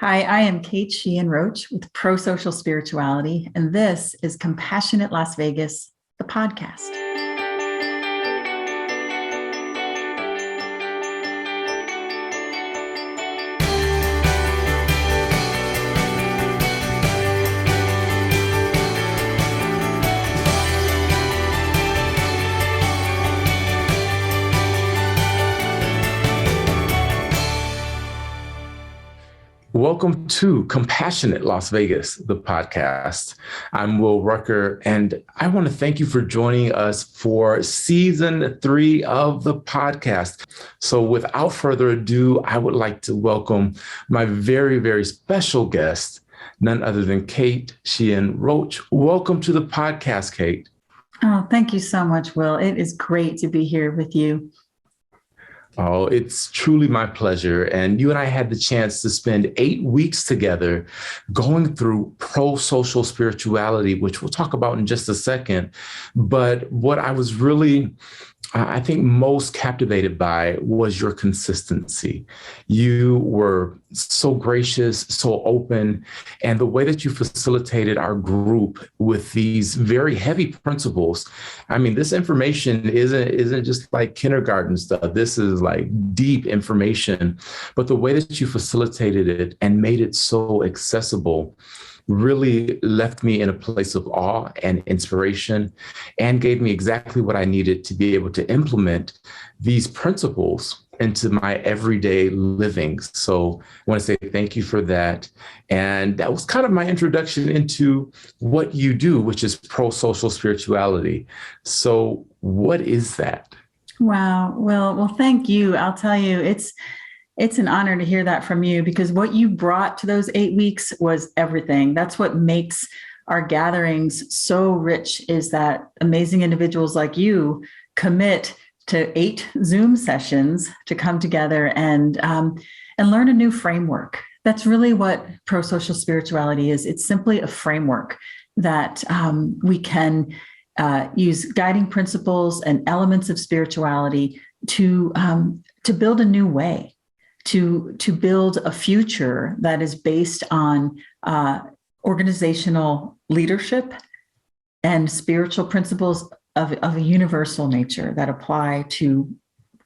Hi, I am Kate Sheehan Roach with Prosocial Spirituality, and this is Compassionate Las Vegas, the podcast. Welcome to Compassionate Las Vegas, the podcast. I'm Will Rucker, and I want to thank you for joining us for season 3 of the podcast. So without further ado, I would like to welcome my very, very special guest, none other than Kate Sheehan Roach. Welcome to the podcast, Kate. Oh, thank you so much, Will. It is great to be here with you. Oh, it's truly my pleasure. And you and I had the chance to spend 8 weeks together going through prosocial spirituality, which we'll talk about in just a second. But what I was really, I think, most captivated by was your consistency. You were so gracious, so open, and the way that you facilitated our group with these very heavy principles. I mean, this information isn't just like kindergarten stuff. This is like deep information, but the way that you facilitated it and made it so accessible really left me in a place of awe and inspiration and gave me exactly what I needed to be able to implement these principles into my everyday living. So I want to say thank you for that. And that was kind of my introduction into what you do, which is prosocial spirituality. So what is that? Wow. Well, thank you. I'll tell you, it's an honor to hear that from you, because what you brought to those 8 weeks was everything. That's what makes our gatherings so rich, is that amazing individuals like you commit to 8 Zoom sessions to come together and learn a new framework. That's really what prosocial spirituality is. It's simply a framework that we can use guiding principles and elements of spirituality to build a new way, to build a future that is based on organizational leadership and spiritual principles of a universal nature that apply to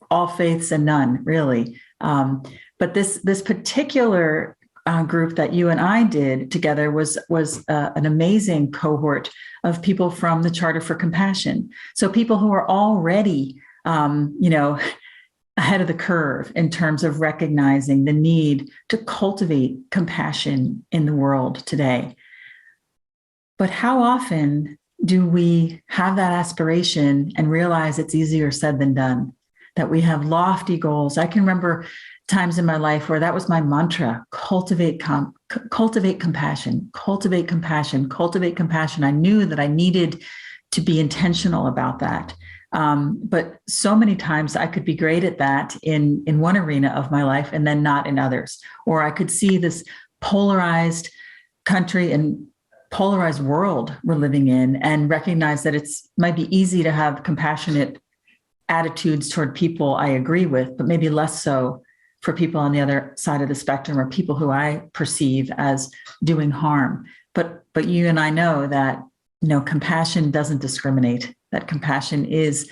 all faiths and none, really. But this particular group that you and I did together was an amazing cohort of people from the Charter for Compassion. So people who are already, ahead of the curve in terms of recognizing the need to cultivate compassion in the world today. But how often do we have that aspiration and realize it's easier said than done, that we have lofty goals? I can remember times in my life where that was my mantra: cultivate compassion, cultivate compassion, cultivate compassion. I knew that I needed to be intentional about that. But so many times I could be great at that in one arena of my life and then not in others. Or I could see this polarized country and polarized world we're living in and recognize that might be easy to have compassionate attitudes toward people I agree with, but maybe less so for people on the other side of the spectrum, or people who I perceive as doing harm. But you and I know that compassion doesn't discriminate, that compassion is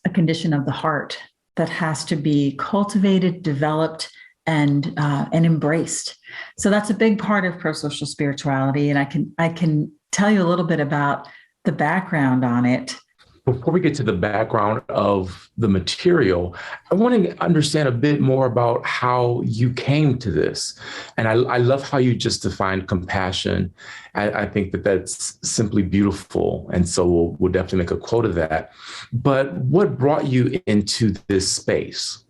a condition of the heart that has to be cultivated, developed, and embraced. So that's a big part of prosocial spirituality. And I can tell you a little bit about the background on it. Before we get to the background of the material, I want to understand a bit more about how you came to this. And I love how you just defined compassion. I think that that's simply beautiful. And so we'll definitely make a quote of that. But what brought you into this space?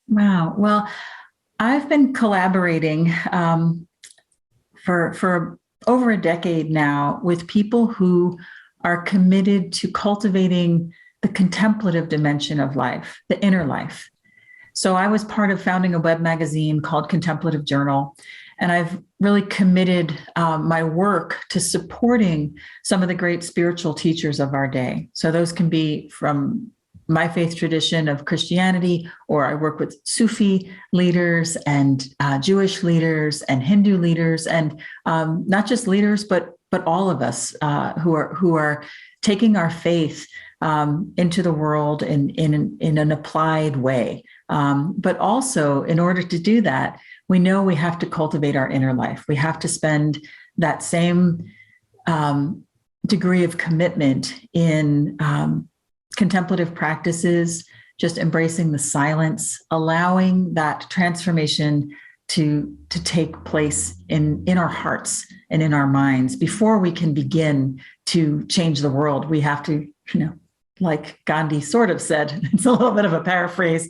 Wow. Well, I've been collaborating for over a decade now with people who are committed to cultivating the contemplative dimension of life, the inner life. So I was part of founding a web magazine called Contemplative Journal, and I've really committed my work to supporting some of the great spiritual teachers of our day. So those can be from my faith tradition of Christianity, or I work with Sufi leaders and Jewish leaders and Hindu leaders, and not just leaders, but all of us who are taking our faith into the world in an applied way. But also, in order to do that, we know we have to cultivate our inner life. We have to spend that same degree of commitment in contemplative practices, just embracing the silence, allowing that transformation to take place in our hearts and in our minds before we can begin to change the world. We have to, like Gandhi sort of said, it's a little bit of a paraphrase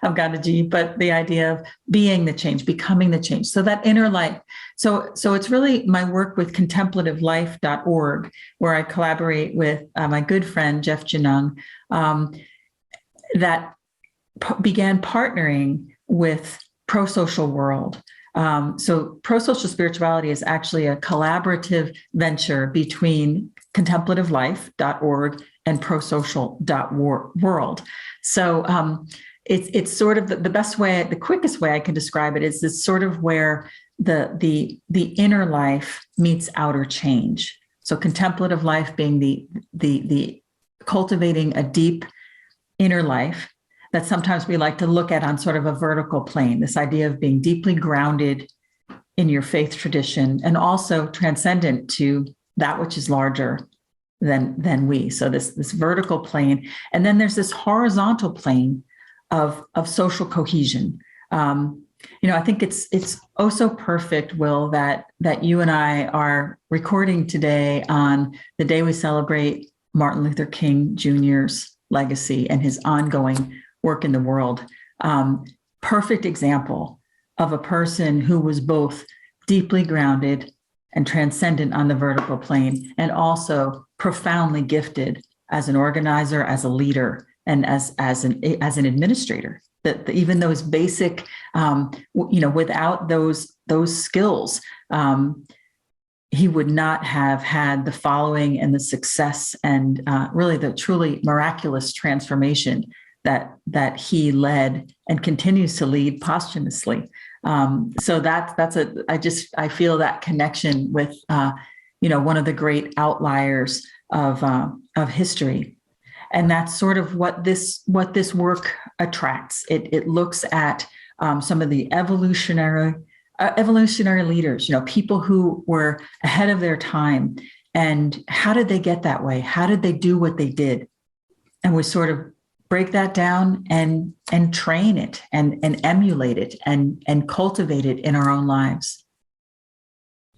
of Gandhiji, but the idea of being the change, becoming the change. So that inner life. So it's really my work with contemplativelife.org, where I collaborate with my good friend, Jeff Janung, that began partnering with Prosocial World. So Prosocial Spirituality is actually a collaborative venture between contemplativelife.org and prosocial.world. So it's sort of the best way, the quickest way I can describe it is it's sort of where the inner life meets outer change. So contemplative life being the cultivating a deep inner life that sometimes we like to look at on sort of a vertical plane, this idea of being deeply grounded in your faith tradition and also transcendent to that which is larger than we. So this vertical plane. And then there's this horizontal plane of social cohesion. I think it's oh so perfect, Will, that you and I are recording today on the day we celebrate Martin Luther King Jr.'s legacy and his ongoing work in the world. Perfect example of a person who was both deeply grounded and transcendent on the vertical plane, and also profoundly gifted as an organizer, as a leader, and as an administrator. That even those basic, without those skills, he would not have had the following and the success and really the truly miraculous transformation that he led and continues to lead posthumously. So I feel that connection with one of the great outliers of history. And that's sort of what this work attracts. It looks at some of the evolutionary leaders, people who were ahead of their time, and how did they get that way? How did they do what they did? And we sort of break that down and train it and emulate it and cultivate it in our own lives.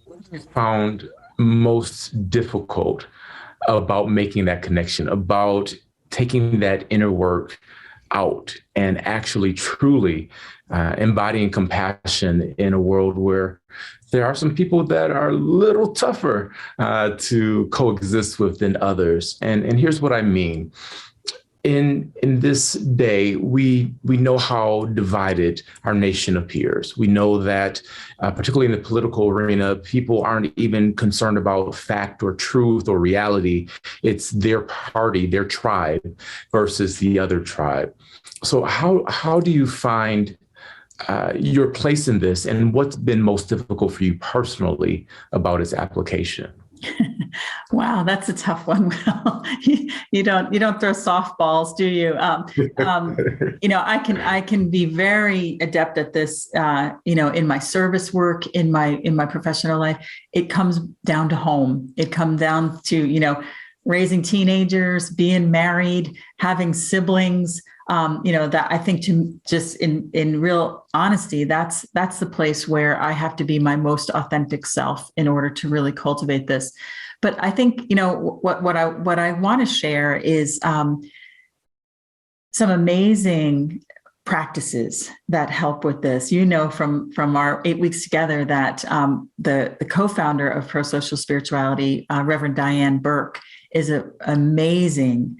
What have you found most difficult about making that connection, about taking that inner work out and actually truly embodying compassion in a world where there are some people that are a little tougher to coexist with than others? And here's what I mean. In this day, we know how divided our nation appears. We know that, particularly in the political arena, people aren't even concerned about fact or truth or reality. It's their party, their tribe versus the other tribe. So how do you find your place in this, and what's been most difficult for you personally about its application? Wow, that's a tough one. Well, you don't throw softballs, do you? I can be very adept at this. In my service work, in my professional life, it comes down to home. It comes down to raising teenagers, being married, having siblings. That I think, to just in real honesty, that's the place where I have to be my most authentic self in order to really cultivate this. But I think, what I want to share is some amazing practices that help with this. From our 8 weeks together that the co-founder of Prosocial Spirituality, Reverend Diane Burke, is an amazing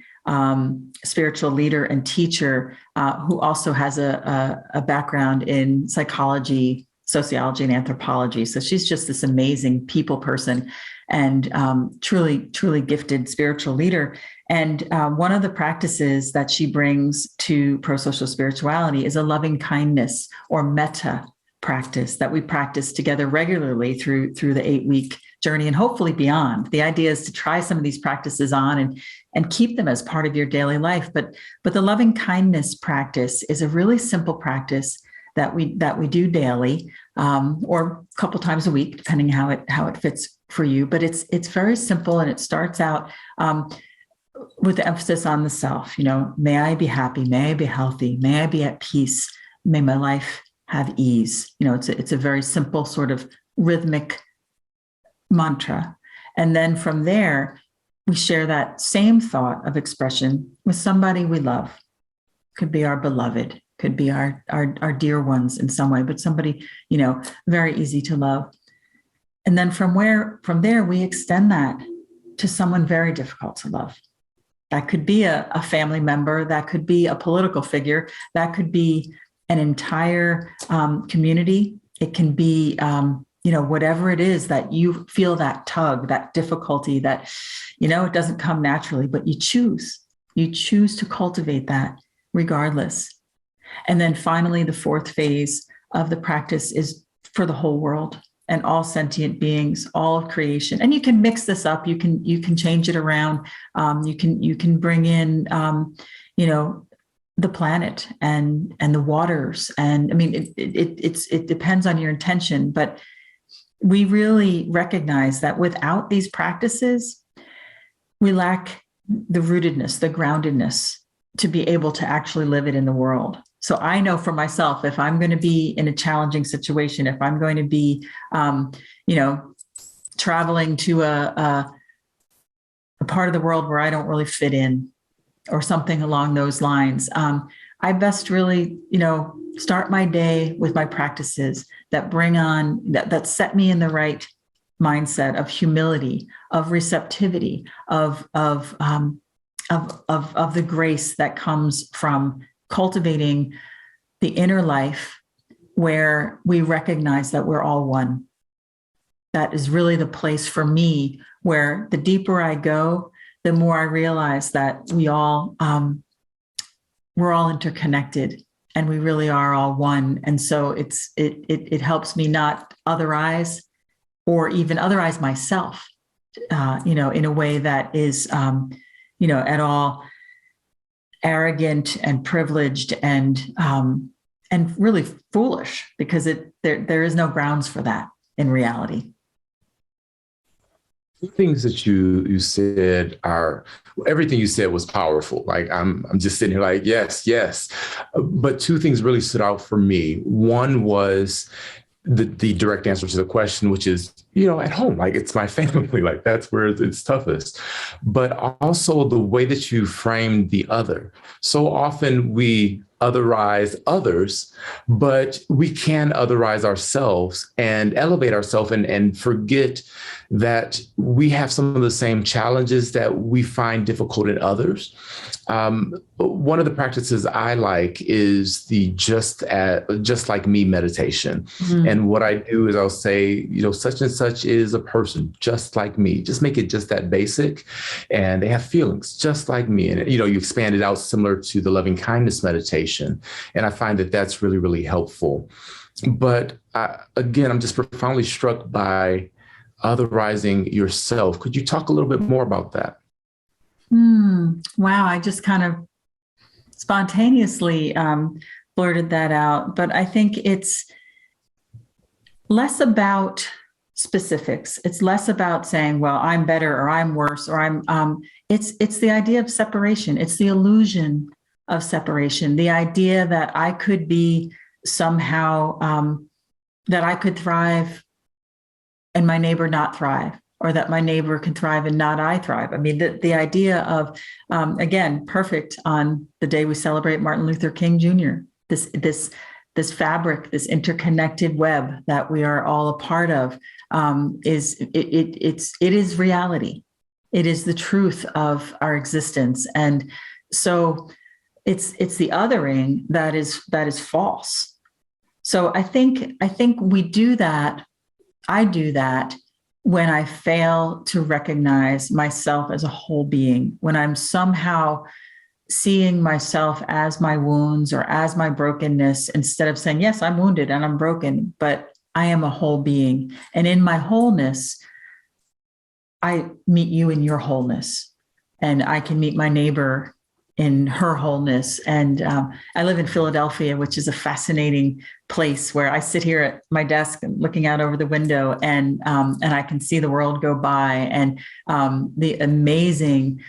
spiritual leader and teacher who also has a background in psychology, sociology, and anthropology. So she's just this amazing people person and truly, truly gifted spiritual leader. And one of the practices that she brings to prosocial spirituality is a loving kindness or metta practice that we practice together regularly through the 8-week journey and hopefully beyond. The idea is to try some of these practices on and keep them as part of your daily life. But the loving kindness practice is a really simple practice that we do daily, or a couple times a week, depending how it fits for you. But it's very simple, and it starts out with the emphasis on the self. May I be happy, may I be healthy, may I be at peace, may my life have ease. It's a very simple sort of rhythmic mantra. And then from there, we share that same thought of expression with somebody we love. Could be our beloved, could be our dear ones in some way, but somebody, very easy to love. And then from there, we extend that to someone very difficult to love. That could be a family member, that could be a political figure, that could be an entire community. It can be, whatever it is that you feel that tug, that difficulty, that, it doesn't come naturally, but you choose to cultivate that regardless. And then finally, the fourth phase of the practice is for the whole world and all sentient beings, all of creation. And you can mix this up. You can change it around. You can bring in, the planet and the waters. And I mean, it depends on your intention, but we really recognize that without these practices, we lack the rootedness, the groundedness to be able to actually live it in the world. So I know for myself, if I'm going to be in a challenging situation, if I'm going to be, traveling to a part of the world where I don't really fit in, or something along those lines, I best really, start my day with my practices that bring on, that set me in the right mindset of humility, of receptivity, of the grace that comes from cultivating the inner life where we recognize that we're all one. That is really the place for me where the deeper I go, the more I realize that we're all interconnected and we really are all one. And so it helps me not otherize or even otherize myself, in a way that is, at all arrogant and privileged and really foolish, because there is no grounds for that in reality. Two things that you said everything you said was powerful. Like I'm just sitting here like, yes. But two things really stood out for me. One was the direct answer to the question, which is, at home, like it's my family, like that's where it's toughest. But also the way that you framed the other. So often we otherize others, but we can otherize ourselves and elevate ourselves and forget that we have some of the same challenges that we find difficult in others. One of the practices I like is the just like me meditation. Mm-hmm. And what I do is I'll say, such and such is a person just like me. Just make it just that basic. And they have feelings just like me. And, you expand it out similar to the loving kindness meditation. And I find that that's really, really helpful. But again, I'm just profoundly struck by otherizing yourself. Could you talk a little bit more about that? Wow, I just kind of spontaneously blurted that out. But I think it's less about specifics. It's less about saying, well, I'm better or I'm worse or it's the idea of separation. It's the illusion of separation. The idea that I could be somehow, that I could thrive and my neighbor not thrive, or that my neighbor can thrive and not I thrive. I mean, the idea of, again, perfect on the day we celebrate Martin Luther King Jr., this fabric, this interconnected web that we are all a part of, it is reality. It is the truth of our existence. And so it's the othering that is false. So I think we do that. I do that when I fail to recognize myself as a whole being, when I'm somehow seeing myself as my wounds or as my brokenness, instead of saying, yes, I'm wounded and I'm broken, but I am a whole being. And in my wholeness, I meet you in your wholeness, and I can meet my neighbor in her wholeness. And I live in Philadelphia, which is a fascinating place where I sit here at my desk and looking out over the window, and I can see the world go by, and the amazing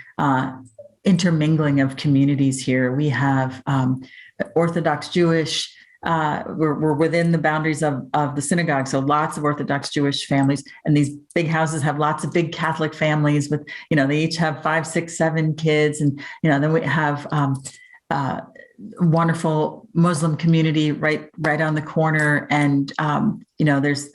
intermingling of communities here. We have Orthodox Jewish. We're within the boundaries of the synagogue, so lots of Orthodox Jewish families, and these big houses have lots of big Catholic families with, they each have 5, 6, 7 kids, and then we have wonderful Muslim community right on the corner, and there's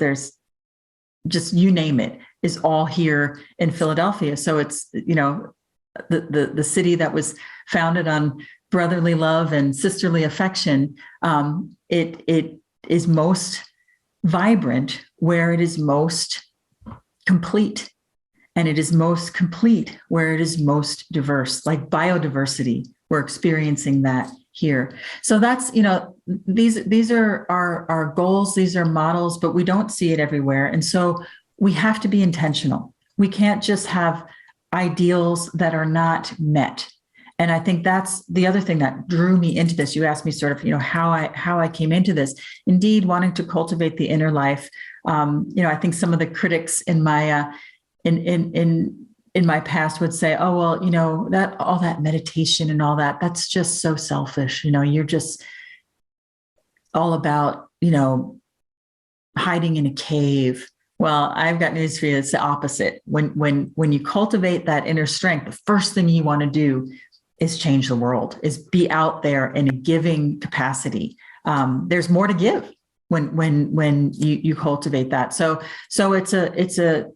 just, you name it, is all here in Philadelphia. So it's the city that was founded on brotherly love and sisterly affection. It is most vibrant where it is most complete, and it is most complete where it is most diverse, like biodiversity. We're experiencing that here. So that's, these are our goals, these are models, but we don't see it everywhere. And so we have to be intentional. We can't just have ideals that are not met. And I think that's the other thing that drew me into this. You asked me sort of, how I came into this. Indeed, wanting to cultivate the inner life. I think some of the critics in my in my past would say, oh, well, that all that meditation and all that, that's just so selfish. You're just all about, hiding in a cave. Well, I've got news for you. It's the opposite. When you cultivate that inner strength, the first thing you want to do is change the world, is be out there in a giving capacity. There's more to give when you cultivate that. So it's a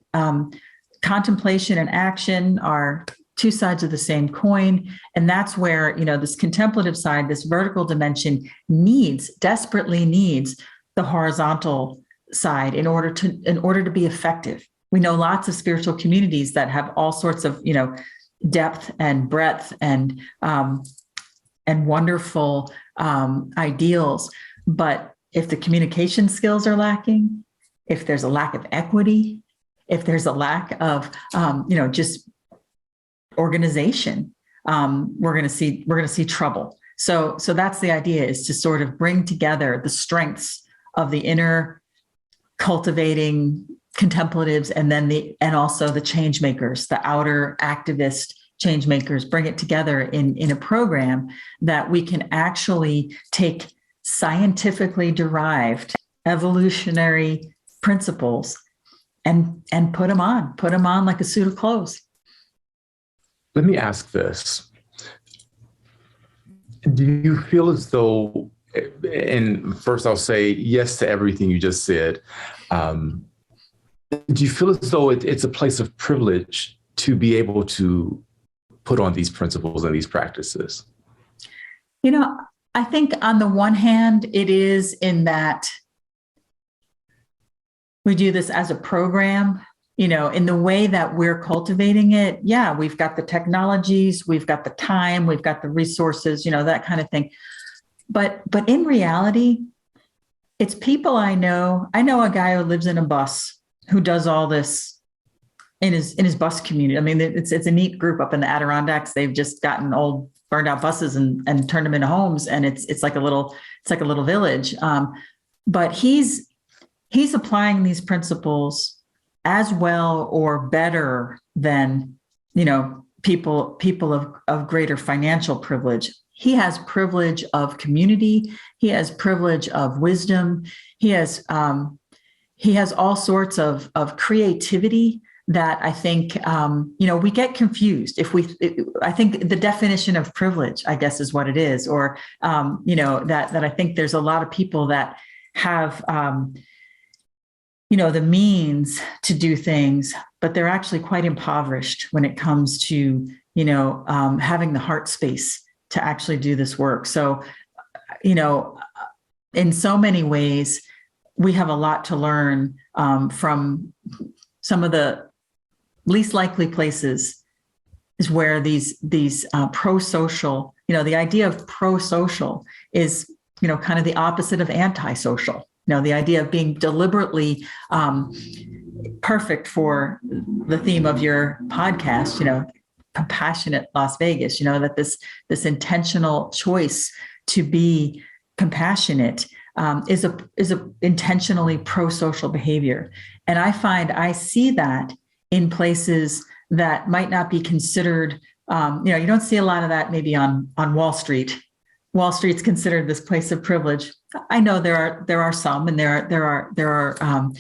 contemplation and action are two sides of the same coin. And that's where, this contemplative side, this vertical dimension desperately needs the horizontal side in order to be effective. We know lots of spiritual communities that have all sorts of, depth and breadth and wonderful ideals. But if the communication skills are lacking, if there's a lack of equity, if there's a lack of, just organization, we're going to see trouble. So that's the idea, is to sort of bring together the strengths of the inner cultivating contemplatives, and also the change makers, the outer activist change makers, bring it together in a program that we can actually take scientifically derived evolutionary principles and put them on like a suit of clothes. Let me ask this. Do you feel as though, and first I'll say yes to everything you just said. Do you feel as though it's a place of privilege to be able to put on these principles and these practices? I think on the one hand, it is, in that we do this as a program, in the way that we're cultivating it. Yeah, we've got the technologies, we've got the time, we've got the resources, that kind of thing. But in reality, it's people I know. I know a guy who lives in a bus who does all this in his bus community. I mean, it's a neat group up in the Adirondacks. They've just gotten old, burned out buses and turned them into homes, and it's like a little village. But he's applying these principles as well or better than people of greater financial privilege. He has privilege of community. He has privilege of wisdom. He has all sorts of creativity that I think, we get confused I think the definition of privilege, I guess, is what it is, or, that I think there's a lot of people that have, the means to do things, but they're actually quite impoverished when it comes to, having the heart space to actually do this work. So, in so many ways, we have a lot to learn from some of the least likely places is where these pro-social, the idea of pro-social is, kind of the opposite of anti-social. The idea of being deliberately perfect for the theme of your podcast, compassionate Las Vegas, that this intentional choice to be compassionate is a intentionally pro-social behavior. And I see that in places that might not be considered, you don't see a lot of that maybe on Wall Street. Wall Street's considered this place of privilege. I know there are some, and there are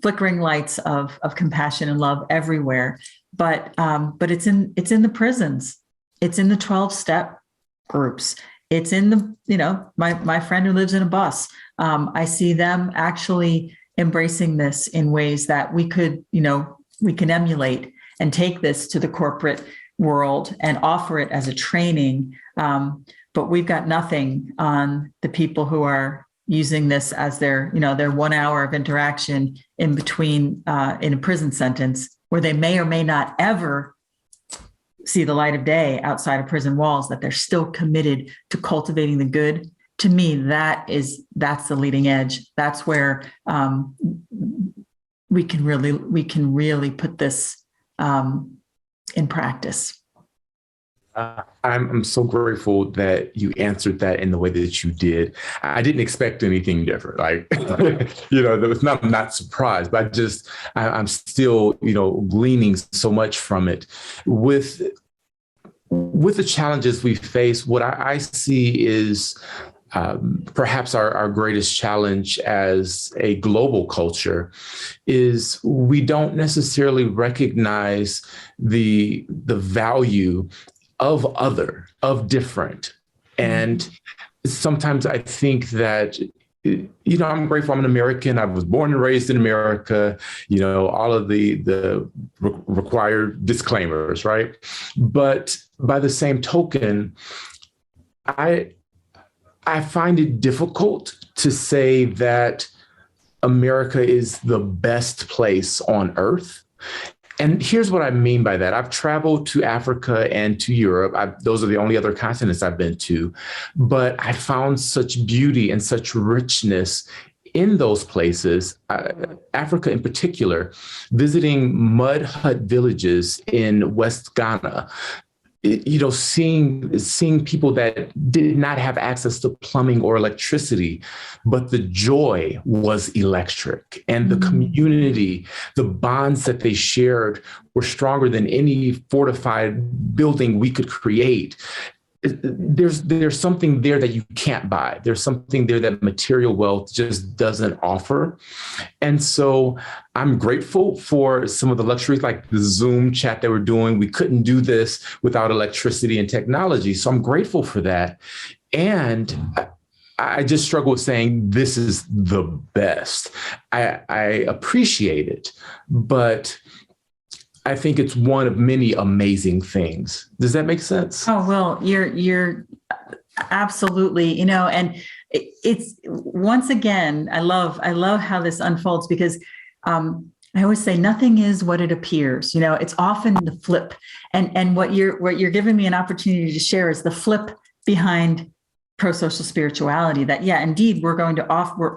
flickering lights of compassion and love everywhere. But it's in the prisons. It's in the 12-step groups. It's in the, my friend who lives in a bus. I see them actually embracing this in ways that we can emulate and take this to the corporate world and offer it as a training. But we've got nothing on the people who are using this as their 1 hour of interaction in between in a prison sentence, where they may or may not ever see the light of day outside of prison walls, that they're still committed to cultivating the good. To me, that's the leading edge. That's where we can really put this in practice. I'm so grateful that you answered that in the way that you did. I didn't expect anything different. I'm not surprised, but I'm still, gleaning so much from it. With the challenges we face, what I see is perhaps our greatest challenge as a global culture is we don't necessarily recognize the value of different. And sometimes I think that, I'm grateful I'm an American. I was born and raised in America, all of the required disclaimers, right? But by the same token, I find it difficult to say that America is the best place on earth. And here's what I mean by that. I've traveled to Africa and to Europe. Those are the only other continents I've been to. But I found such beauty and such richness in those places, Africa in particular, visiting mud hut villages in West Ghana, seeing people that did not have access to plumbing or electricity, but the joy was electric, and the community, the bonds that they shared were stronger than any fortified building we could create. There's something there that you can't buy. There's something there that material wealth just doesn't offer. And so I'm grateful for some of the luxuries, like the Zoom chat that we're doing. We couldn't do this without electricity and technology. So I'm grateful for that. And I just struggle with saying this is the best. I appreciate it, but I think it's one of many amazing things. Does that make sense? Oh, well, you're absolutely, and it's once again, I love how this unfolds, because I always say nothing is what it appears. It's often the flip, and what you're giving me an opportunity to share is the flip behind prosocial spirituality. That, yeah, indeed, we're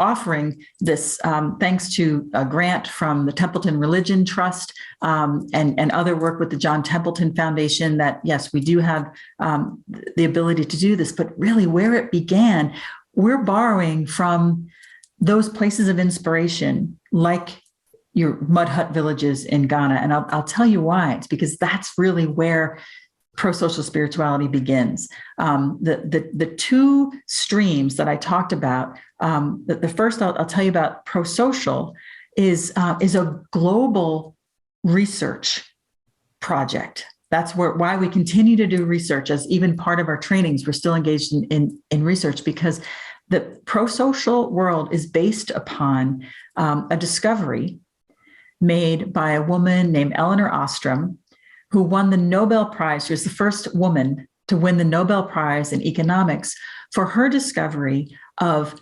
offering this thanks to a grant from the Templeton Religion Trust and other work with the John Templeton Foundation. That, yes, we do have the ability to do this, but really where it began, we're borrowing from those places of inspiration, like your mud hut villages in Ghana. And I'll tell you why. It's because that's really where prosocial spirituality begins. The two streams that I talked about, the first I'll tell you about prosocial is a global research project. That's why we continue to do research, as even part of our trainings, we're still engaged in research, because the prosocial world is based upon a discovery made by a woman named Elinor Ostrom, who won the Nobel Prize. She was the first woman to win the Nobel Prize in economics for her discovery of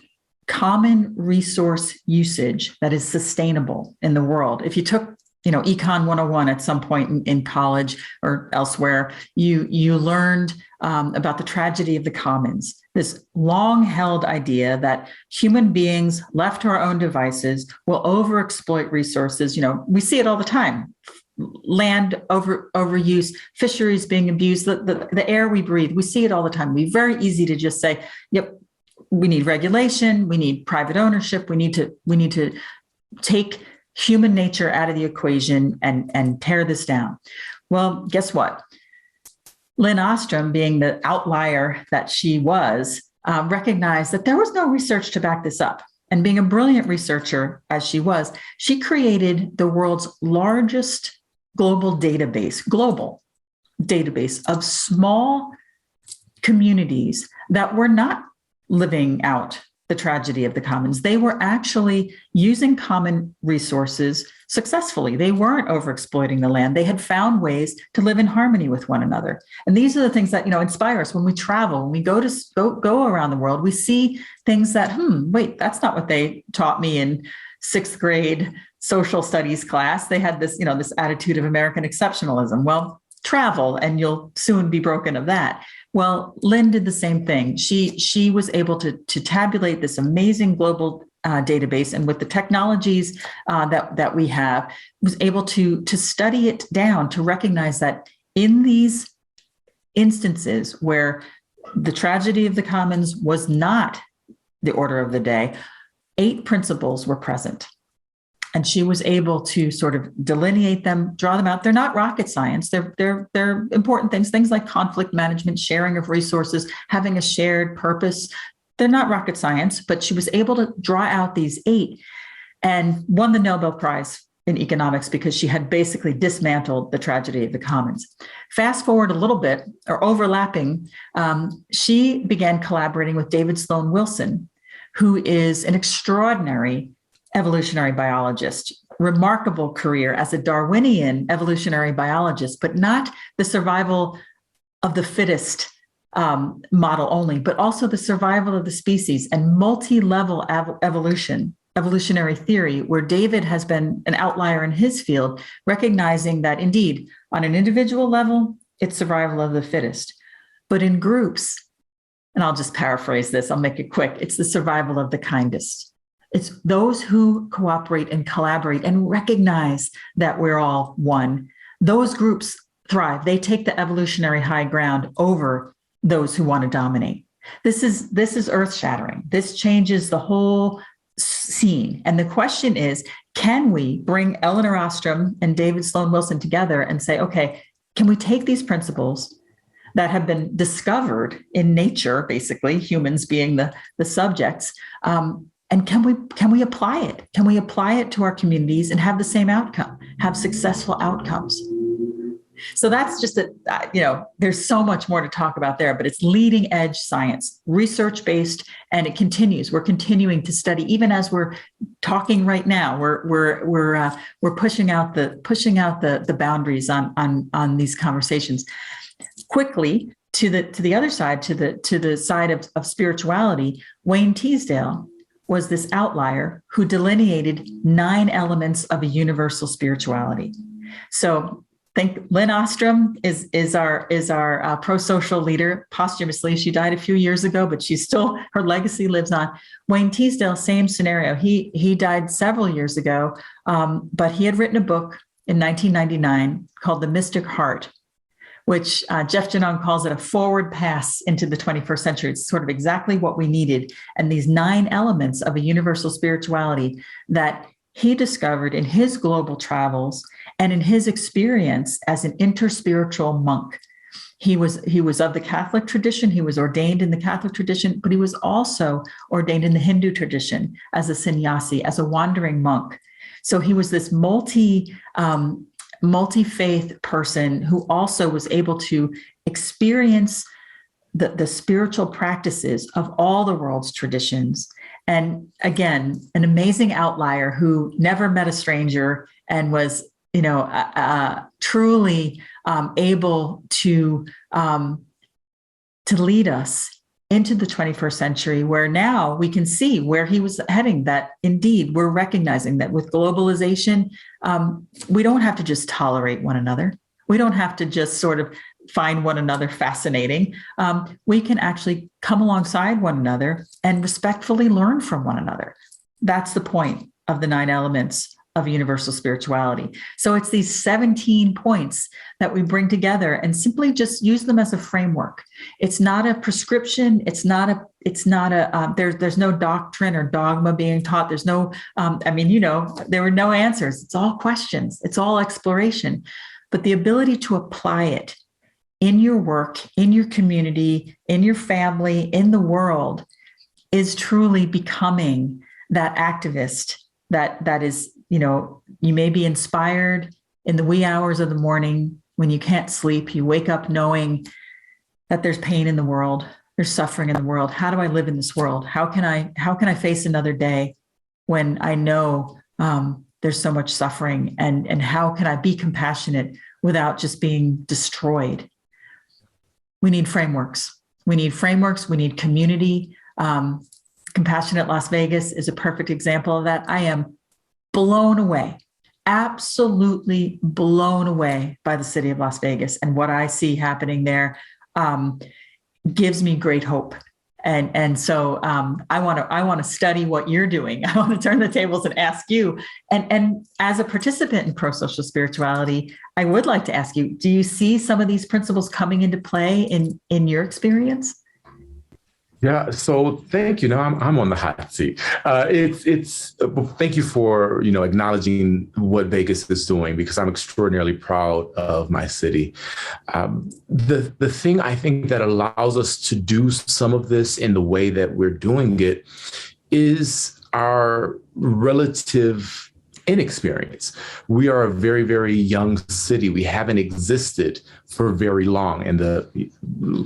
common resource usage that is sustainable in the world. If you took, Econ 101 at some point in college or elsewhere, you learned about the tragedy of the commons, this long-held idea that human beings left to our own devices will overexploit resources. We see it all the time. Land overuse, fisheries being abused, the air we breathe, we see it all the time. It'd be very easy to just say, yep, we need regulation, we need private ownership, we need to take human nature out of the equation and tear this down. Well, guess what? Lynn Ostrom, being the outlier that she was, recognized that there was no research to back this up. And being a brilliant researcher as she was, she created the world's largest global database of small communities that were not living out the tragedy of the commons. They were actually using common resources successfully. They weren't overexploiting the land. They had found ways to live in harmony with one another. And these are the things that, inspire us when we travel, when we go around the world. We see things that, wait, that's not what they taught me in sixth grade social studies class. They had this, this attitude of American exceptionalism. Well, travel and you'll soon be broken of that. Well, Lynn did the same thing. She was able to tabulate this amazing global database, and with the technologies that we have, was able to study it down to recognize that in these instances where the tragedy of the commons was not the order of the day, 8 principles were present. And she was able to sort of delineate them, draw them out. They're not rocket science. They're important things like conflict management, sharing of resources, having a shared purpose. They're not rocket science, but she was able to draw out these 8 and won the Nobel Prize in economics because she had basically dismantled the tragedy of the commons. Fast forward a little bit, or overlapping, she began collaborating with David Sloan Wilson, who is an extraordinary evolutionary biologist, remarkable career as a Darwinian evolutionary biologist, but not the survival of the fittest model only, but also the survival of the species and multi-level evolutionary theory, where David has been an outlier in his field, recognizing that indeed, on an individual level, it's survival of the fittest. But in groups, and I'll just paraphrase this, I'll make it quick, it's the survival of the kindest. It's those who cooperate and collaborate and recognize that we're all one. Those groups thrive. They take the evolutionary high ground over those who want to dominate. This is earth-shattering. This changes the whole scene. And the question is, can we bring Elinor Ostrom and David Sloan Wilson together and say, okay, can we take these principles that have been discovered in nature, basically humans being the subjects, and can we apply it? Can we apply it to our communities and have the same outcome, have successful outcomes? So that's just there's so much more to talk about there, but it's leading edge science, research-based, and it continues. We're continuing to study, even as we're talking right now. We're pushing out the boundaries on these conversations. Quickly to the other side, to the side of spirituality, Wayne Teasdale was this outlier who delineated 9 elements of a universal spirituality. So think Lynn Ostrom is our prosocial leader posthumously. She died a few years ago, but her legacy lives on. Wayne Teasdale, same scenario. He died several years ago, but he had written a book in 1999 called The Mystic Heart, which Jeff Genung calls it a forward pass into the 21st century. It's sort of exactly what we needed. And these 9 elements of a universal spirituality that he discovered in his global travels and in his experience as an interspiritual monk. He was of the Catholic tradition. He was ordained in the Catholic tradition, but he was also ordained in the Hindu tradition as a sannyasi, as a wandering monk. So he was this multi-faith person who also was able to experience the spiritual practices of all the world's traditions. And again, an amazing outlier who never met a stranger and was, truly able to lead us into the 21st century, where now we can see where he was heading, that indeed we're recognizing that with globalization, we don't have to just tolerate one another. We don't have to just sort of find one another fascinating. We can actually come alongside one another and respectfully learn from one another. That's the point of the 9 elements of universal spirituality. So it's these 17 points that we bring together and simply just use them as a framework. It's not a prescription. There's no doctrine or dogma being taught. There's no, there were no answers. It's all questions. It's all exploration. But the ability to apply it in your work, in your community, in your family, in the world is truly becoming that activist that is, you may be inspired in the wee hours of the morning when you can't sleep. You wake up knowing that there's pain in the world, there's suffering in the world. How do I live in this world? How can I face another day when I know there's so much suffering? And how can I be compassionate without just being destroyed? We need frameworks. We need community. Compassionate Las Vegas is a perfect example of that. I am blown away, absolutely blown away by the city of Las Vegas, and what I see happening there gives me great hope. And so I want to study what you're doing. I want to turn the tables and ask you. And as a participant in prosocial spirituality, I would like to ask you: do you see some of these principles coming into play in your experience? Yeah. So thank you. Now I'm on the hot seat. Thank you for, acknowledging what Vegas is doing, because I'm extraordinarily proud of my city. The thing I think that allows us to do some of this in the way that we're doing it is our relative inexperience. We are a very, very young city. We haven't existed for very long in the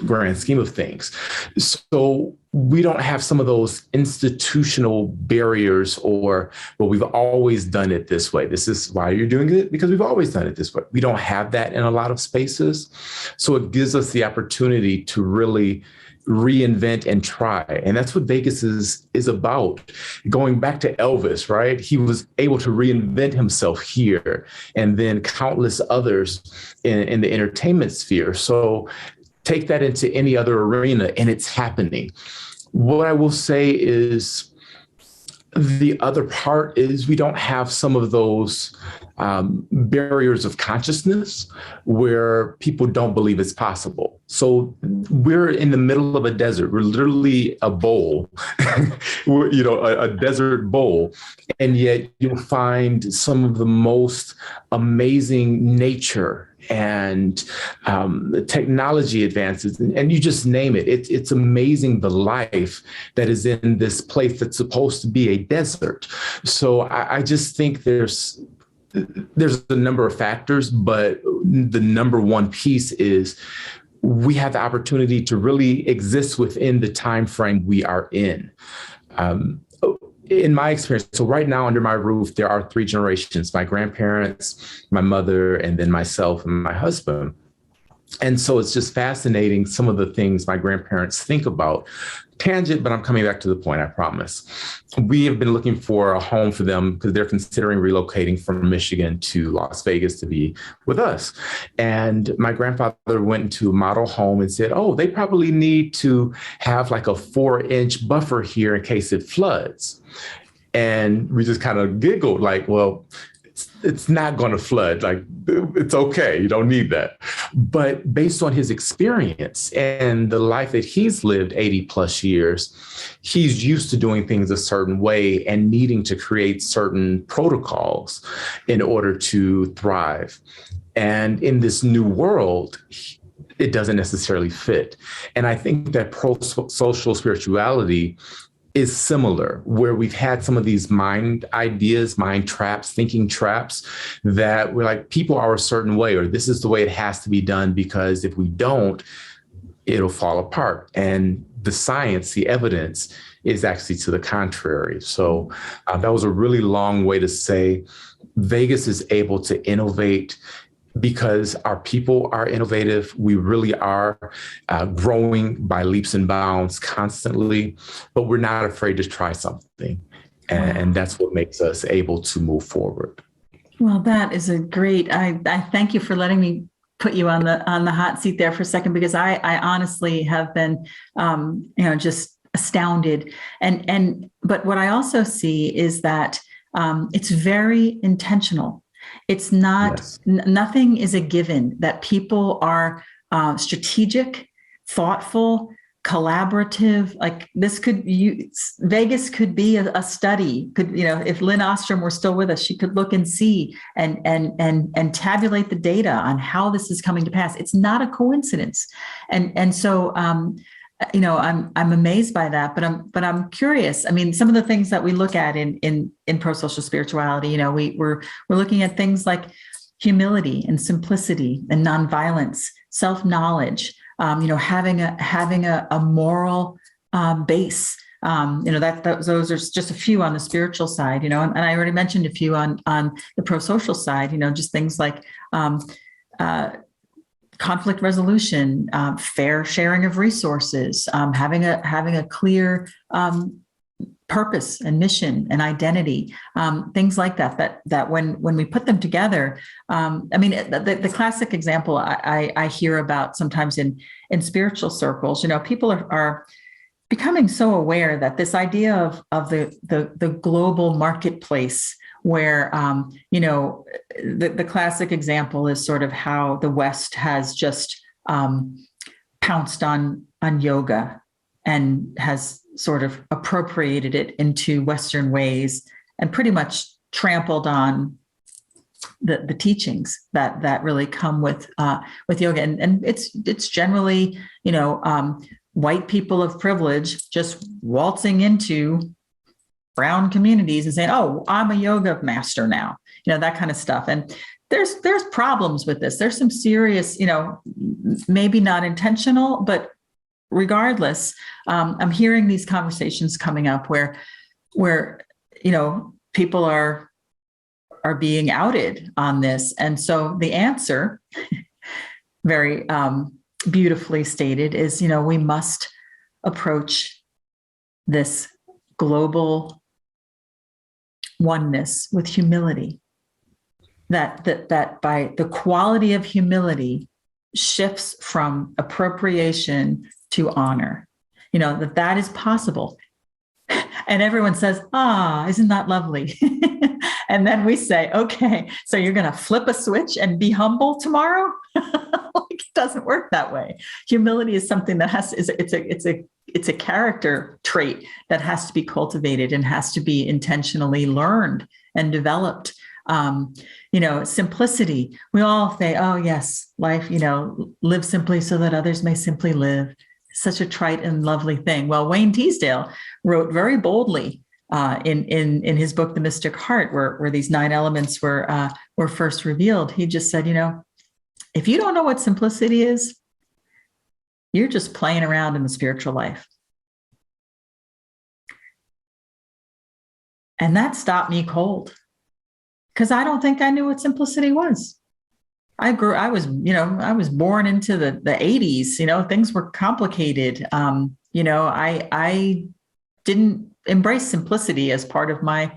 grand scheme of things. So we don't have some of those institutional barriers or, well, we've always done it this way. This is why you're doing it, because we've always done it this way. We don't have that in a lot of spaces. So it gives us the opportunity to really reinvent and try. And that's what Vegas is about. Going back to Elvis, right? He was able to reinvent himself here, and then countless others in the entertainment sphere. So take that into any other arena, and it's happening. What I will say is, the other part is we don't have some of those barriers of consciousness where people don't believe it's possible. So we're in the middle of a desert. We're literally a bowl, a desert bowl. And yet you'll find some of the most amazing nature and technology advances, and you just name it. It's amazing the life that is in this place that's supposed to be a desert. So I just think there's a number of factors, but the number one piece is we have the opportunity to really exist within the time frame we are in. In my experience, so right now under my roof, there are 3 generations: my grandparents, my mother, and then myself and my husband. And so it's just fascinating, some of the things my grandparents think about. Tangent, but I'm coming back to the point, I promise. We have been looking for a home for them because they're considering relocating from Michigan to Las Vegas to be with us. And my grandfather went into a model home and said, oh, they probably need to have like a 4-inch buffer here in case it floods. And we just kind of giggled like, well, it's not going to flood. Like, it's okay. You don't need that. But based on his experience and the life that he's lived 80 plus years, he's used to doing things a certain way and needing to create certain protocols in order to thrive. And in this new world, it doesn't necessarily fit. And I think that prosocial spirituality is similar, where we've had some of these mind ideas, mind traps, thinking traps, that we're like, people are a certain way, or this is the way it has to be done, because if we don't, it'll fall apart. And the science, the evidence is actually to the contrary. So that was a really long way to say Vegas is able to innovate because our people are innovative. We really are growing by leaps and bounds constantly, but we're not afraid to try something. And that's what makes us able to move forward. Well, that is a great, I thank you for letting me put you on the hot seat there for a second, because I honestly have been, just astounded. But what I also see is that it's very intentional. It's not, Yes. nothing is a given, that people are strategic, thoughtful, collaborative. Like Vegas could be a study. If Lynn Ostrom were still with us, she could look and see and tabulate the data on how this is coming to pass. It's not a coincidence. So I'm amazed by that, but I'm curious. I mean, some of the things that we look at in prosocial spirituality, we're looking at things like humility and simplicity and nonviolence, self-knowledge, having a moral base. Those are just a few on the spiritual side, and I already mentioned a few on the prosocial side, just things like conflict resolution, fair sharing of resources, having a clear purpose and mission and identity, things like that when we put them together. The classic example I hear about sometimes in spiritual circles, people are becoming so aware that this idea of the global marketplace, where the classic example is sort of how the West has just pounced on yoga and has sort of appropriated it into Western ways and pretty much trampled on the teachings that really come with yoga. And it's generally, white people of privilege just waltzing into brown communities and saying, "Oh, I'm a yoga master now," that kind of stuff. And there's problems with this. There's some serious, maybe not intentional, but regardless, I'm hearing these conversations coming up where people are being outed on this. And so the answer, very beautifully stated, is, we must approach this global oneness with humility. That by the quality of humility shifts from appropriation to honor, that is possible. And everyone says, isn't that lovely? And then we say, okay, so you're going to flip a switch and be humble tomorrow? It doesn't work that way. Humility is something that it's a character trait that has to be cultivated and has to be intentionally learned and developed. Simplicity. We all say, "Oh yes, life, live simply so that others may simply live." Such a trite and lovely thing. Well, Wayne Teasdale wrote very boldly in his book, The Mystic Heart, where these 9 elements were first revealed. He just said, if you don't know what simplicity is, you're just playing around in the spiritual life. And that stopped me cold, because I don't think I knew what simplicity was. I was born into the 80s, things were complicated. I didn't embrace simplicity as part of my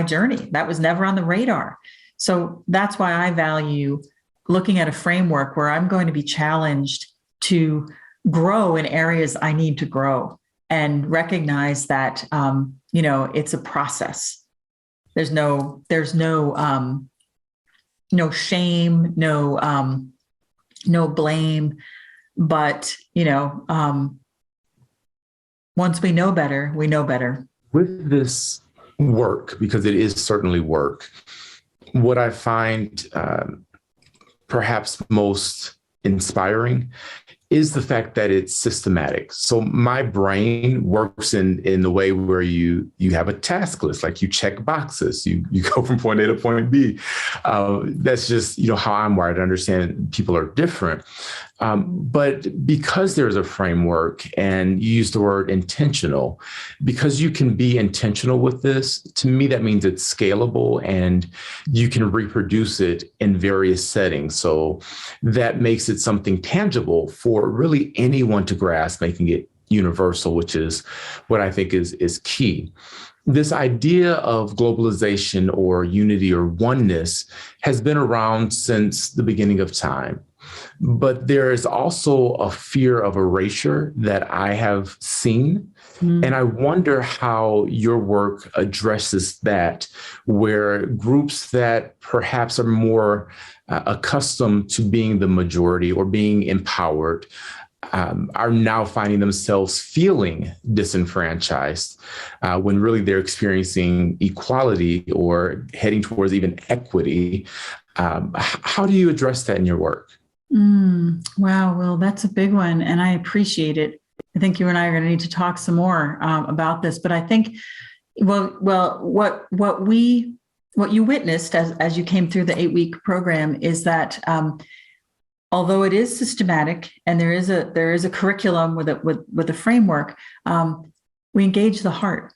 journey. That was never on the radar. So that's why I value looking at a framework where I'm going to be challenged to grow in areas I need to grow, and recognize that, it's a process. There's no shame, no blame, but, once we know better, we know better. With this work, because it is certainly work, what I find perhaps most inspiring is the fact that it's systematic. So my brain works in the way where you have a task list, like you check boxes, you go from point A to point B. That's just how I'm wired. I understand people are different, but because there's a framework, and you use the word intentional, because you can be intentional with this. To me, that means it's scalable and you can reproduce it in various settings. So that makes it something tangible for really anyone to grasp, making it universal, which is what I think is key. This idea of globalization or unity or oneness has been around since the beginning of time. But there is also a fear of erasure that I have seen. And I wonder how your work addresses that, where groups that perhaps are more accustomed to being the majority or being empowered are now finding themselves feeling disenfranchised when really they're experiencing equality or heading towards even equity. How do you address that in your work? Wow. Well, that's a big one, and I appreciate it. I think you and I are going to need to talk some more about this. But I think, what you witnessed as you came through the 8-week program is that although it is systematic and there is a curriculum with a framework, we engage the heart.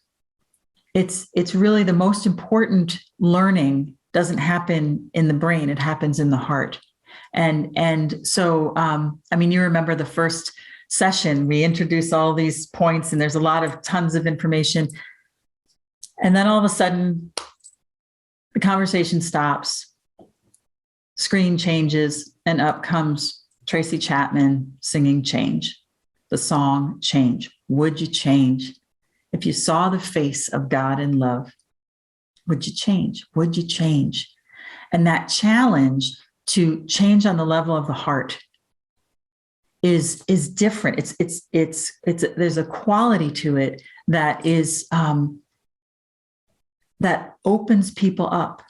It's really the most important learning doesn't happen in the brain; it happens in the heart. And so, you remember the first session, we introduce all these points and there's tons of information. And then all of a sudden, the conversation stops, screen changes, and up comes Tracy Chapman singing Change, the song Change. Would you change? If you saw the face of God in love, would you change? Would you change? And that challenge to change on the level of the heart is different. There's a quality to it that is that opens people up,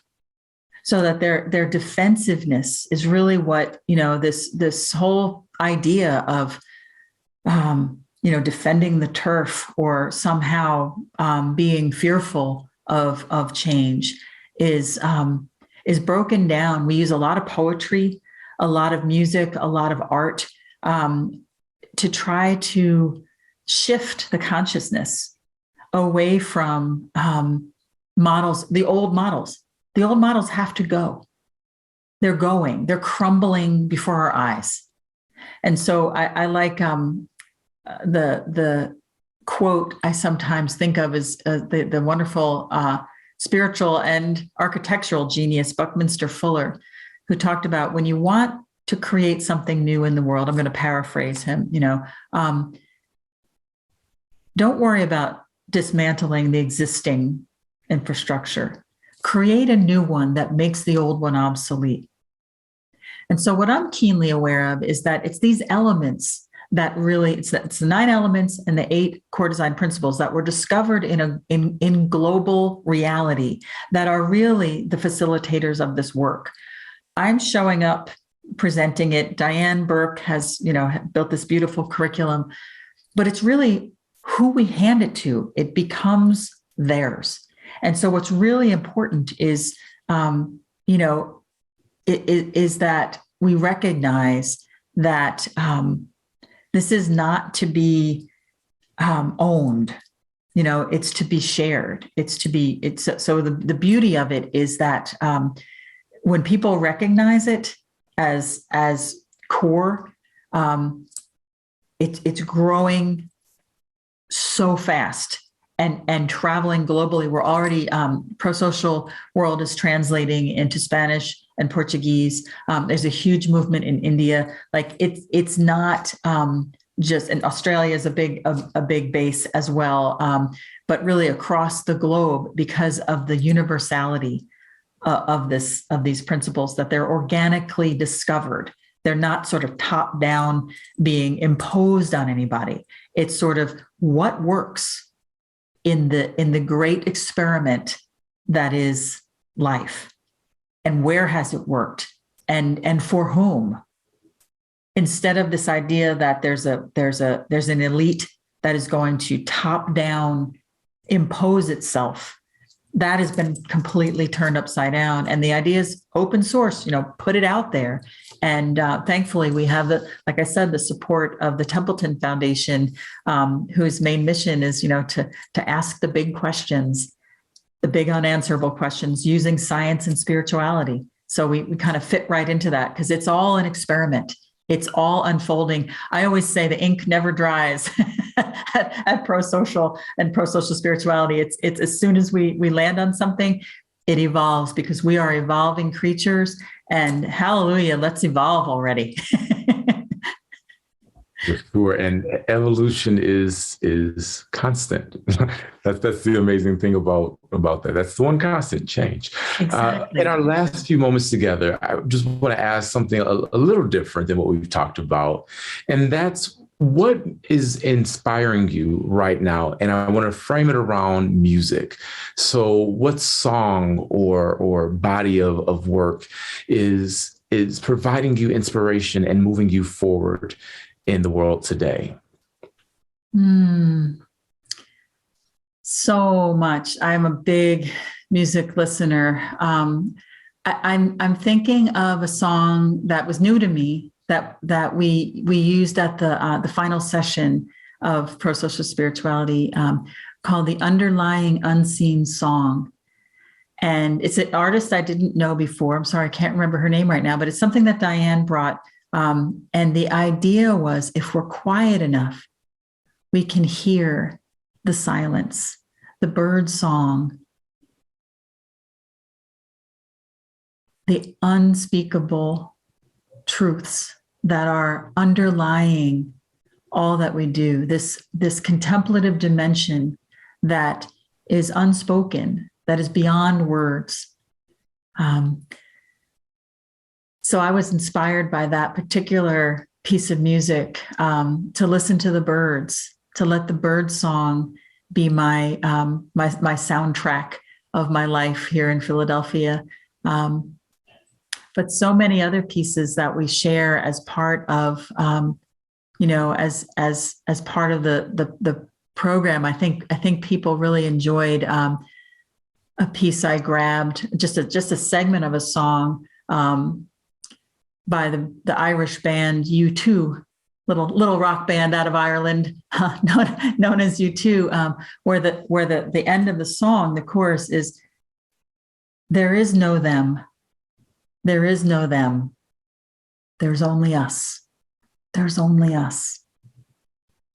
so that their defensiveness is really what this whole idea of defending the turf or somehow being fearful of change is broken down. We use a lot of poetry, a lot of music, a lot of art to try to shift the consciousness away from models, the old models. The old models have to go. They're crumbling before our eyes. And so I like the quote I sometimes think of as the wonderful spiritual and architectural genius, Buckminster Fuller, who talked about when you want to create something new in the world, I'm going to paraphrase him, don't worry about dismantling the existing infrastructure. Create a new one that makes the old one obsolete. And so what I'm keenly aware of is that it's these elements that really, it's the 9 elements and the 8 core design principles that were discovered in global reality that are really the facilitators of this work. I'm showing up, presenting it. Diane Burke has, built this beautiful curriculum, but it's really who we hand it to. It becomes theirs. And so what's really important is, is that we recognize that this is not to be owned. It's to be shared. So the beauty of it is that when people recognize it as core, it's growing so fast and traveling globally. We're already Prosocial World is translating into Spanish and Portuguese. There's a huge movement in India. Like it's not just, and Australia is a big base as well, but really across the globe because of the universality of these principles, that they're organically discovered. They're not sort of top down being imposed on anybody. It's sort of what works in the great experiment that is life, and where has it worked, and for whom. instead of this idea that there's an elite that is going to top down impose itself, that has been completely turned upside down. And the idea is open source, put it out there. And thankfully, we have like I said, the support of the Templeton Foundation, whose main mission is, to ask the big questions, the big unanswerable questions using science and spirituality. So we kind of fit right into that because it's all an experiment. It's all unfolding. I always say the ink never dries at Prosocial and Prosocial Spirituality. It's as soon as we land on something, it evolves because we are evolving creatures. And hallelujah, let's evolve already. For sure. And evolution is constant. That's the amazing thing about that. That's the one constant, change. Exactly. In our last few moments together, I just want to ask something a little different than what we've talked about. And that's what is inspiring you right now. And I want to frame it around music. So what song or body of work is providing you inspiration and moving you forward in the world today? So much. I'm a big music listener. I'm thinking of a song that was new to me that we used at the final session of Prosocial Spirituality, called "The Underlying Unseen Song." And it's an artist I didn't know before. I'm sorry, I can't remember her name right now, but it's something that Diane brought. And the idea was, if we're quiet enough, we can hear the silence, the bird song, the unspeakable truths that are underlying all that we do, this contemplative dimension that is unspoken, that is beyond words. So I was inspired by that particular piece of music, to listen to the birds, to let the bird song be my soundtrack of my life here in Philadelphia. But so many other pieces that we share as part of, as part of the program. I think people really enjoyed a piece I grabbed, just a segment of a song by the Irish band U2, little rock band out of Ireland, known as U2, where the end of the song, the chorus is, "There is no them, there is no them, there's only us, there's only us."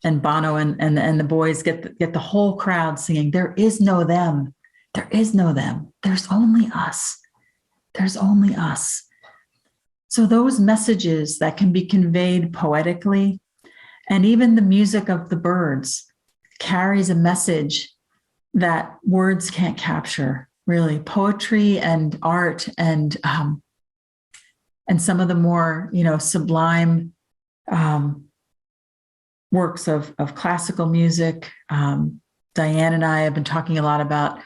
And Bono and the boys get the whole crowd singing, "There is no them, there is no them, there's only us, there's only us." So those messages that can be conveyed poetically, and even the music of the birds carries a message that words can't capture, really. Poetry and art and some of the more, sublime works of classical music. Diane and I have been talking a lot about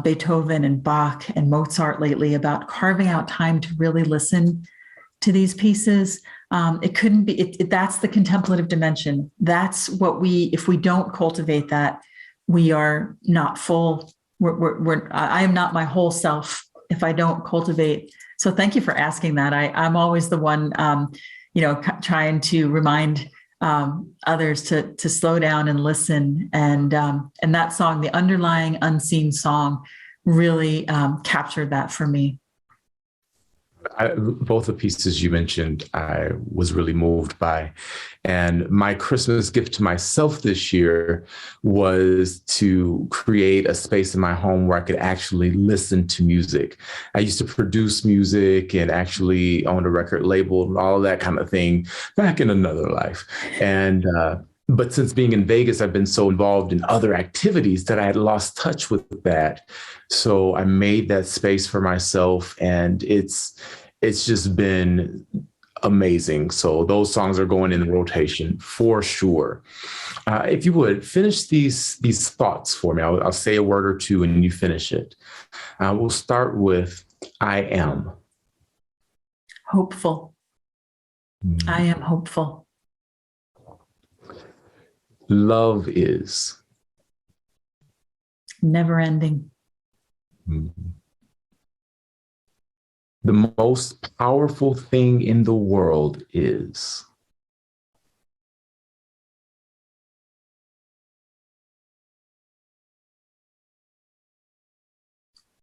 Beethoven and Bach and Mozart lately, about carving out time to really listen to these pieces. It couldn't be, that's the contemplative dimension. That's what if we don't cultivate that, we are not full. I am not my whole self if I don't cultivate. So thank you for asking that. I'm always the one, trying to remind others to slow down and listen. And that song, "The Underlying Unseen Song," really captured that for me. Both the pieces you mentioned, I was really moved by. And my Christmas gift to myself this year was to create a space in my home where I could actually listen to music. I used to produce music and actually own a record label and all of that kind of thing back in another life. And but since being in Vegas, I've been so involved in other activities that I had lost touch with that. So I made that space for myself, and it's just been amazing. So those songs are going in rotation for sure. If you would finish these thoughts for me, I'll say a word or two and you finish it. We'll start with "I am." Hopeful. I am hopeful. Love is Never ending. The most powerful thing in the world is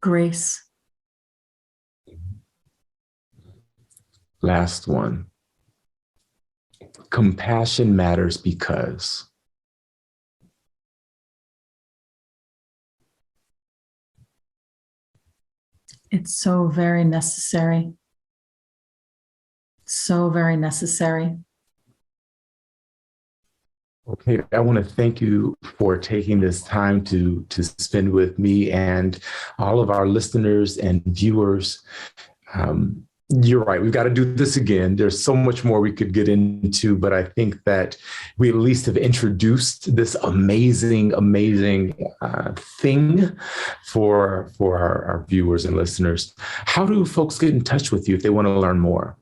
Grace. last one. Compassion matters because It's so very necessary. So very necessary. Okay, I want to thank you for taking this time to spend with me and all of our listeners and viewers. You're right. We've got to do this again. There's so much more we could get into, but I think that we at least have introduced this amazing thing for our viewers and listeners. How do folks get in touch with you if they want to learn more?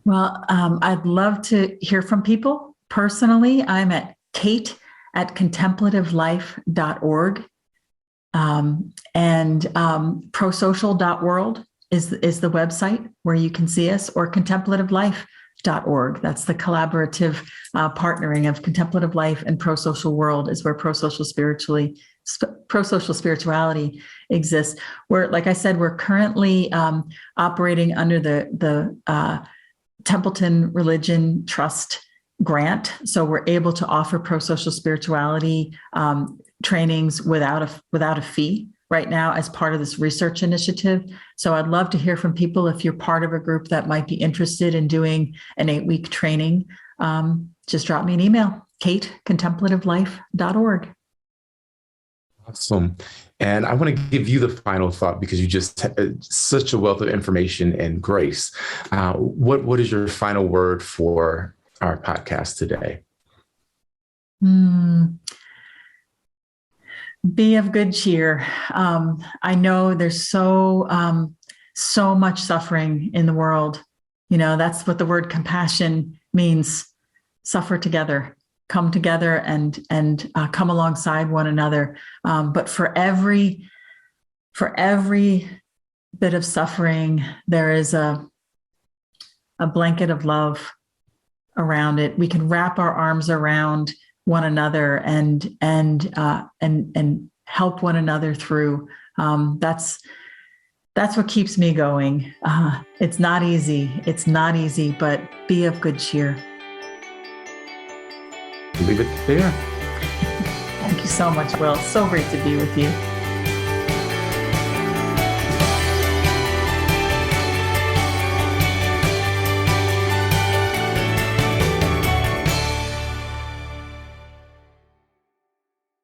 Well, I'd love to hear from people. Personally, I'm at kate@contemplativelife.org. And prosocial.world is the website where you can see us, or contemplativelife.org. That's the collaborative partnering of Contemplative Life and Prosocial World, is where Prosocial Spirituality exists. Where, like I said, we're currently operating under the Templeton Religion Trust grant. So we're able to offer prosocial spirituality trainings without a fee right now as part of this research initiative. So I'd love to hear from people. If you're part of a group that might be interested in doing an 8-week training, just drop me an email, kate@contemplativelife.org. Awesome. And I want to give you the final thought, because you just had such a wealth of information and grace. What is your final word for our podcast today? Be of good cheer. I know there's so much suffering in the world. That's what the word compassion means. Suffer together, come together, and come alongside one another. But for every bit of suffering, there is a blanket of love around it. We can wrap our arms around one another and help one another through. That's what keeps me going. It's not easy. It's not easy, but be of good cheer. Leave it there. Thank you so much, Will. So great to be with you.